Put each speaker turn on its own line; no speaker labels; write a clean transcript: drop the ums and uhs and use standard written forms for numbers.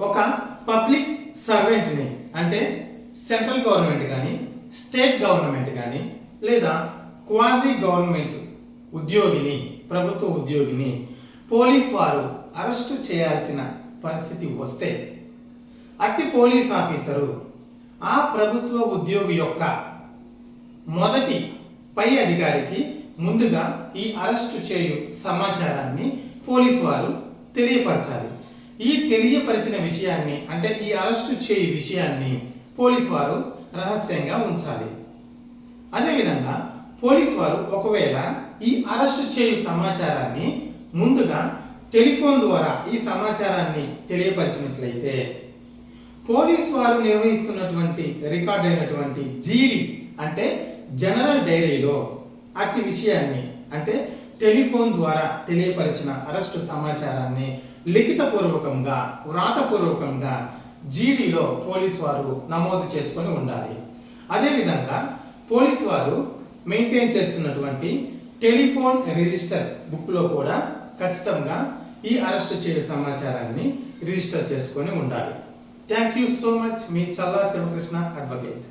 ఒక పబ్లిక్ సర్వెంట్ని అంటే central government కానీ స్టేట్ గవర్నమెంట్ కానీ లేదా క్వాజీ గవర్నమెంట్ ఉద్యోగిని ప్రభుత్వ ఉద్యోగిని పోలీస్ వారు అరెస్టు చేయాల్సిన పరిస్థితి వస్తే అట్టి పోలీస్ ఆఫీసరు ఆ ప్రభుత్వ ఉద్యోగి యొక్క మొదటి పై అధికారికి ముందుగా ఈ అరెస్టు చేయు సమాచారాన్ని పోలీసు వారు తెలియపరచాలి. ఈ తెలియపరిచిన విషయాన్ని అంటే ఈ అరెస్టు చేయు విషయాన్ని పోలీసు వారు రహస్యంగా ఉంచాలి. అదేవిధంగా పోలీసు వారు ఒకవేళ ఈ అరెస్టు చేయు సమాచారాన్ని ముందుగా టెలిఫోన్ ద్వారా ఈ సమాచారాన్ని తెలియపరిచినట్లయితే పోలీసు వారు నిర్వహిస్తున్నటువంటి రికార్డ్ అయినటువంటి జీడీ అంటే జనరల్ డైరీలో అట్టి విషయాన్ని అంటే టెలిఫోన్ ద్వారా తెలియపరిచిన అరెస్టు సమాచారాన్ని లిఖితపూర్వకంగా వ్రాతపూర్వకంగా జీడీలో పోలీసు వారు నమోదు చేసుకొని ఉండాలి. అదేవిధంగా పోలీసు వారు మెయింటైన్ చేస్తున్నటువంటి టెలిఫోన్ రిజిస్టర్ బుక్లో కూడా ఖచ్చితంగా ఈ అరెస్టు చేయు సమాచారాన్ని రిజిస్టర్ చేసుకొని ఉండాలి. Thank you so much. మీ చల్లా శివకృష్ణ అడ్వకేట్.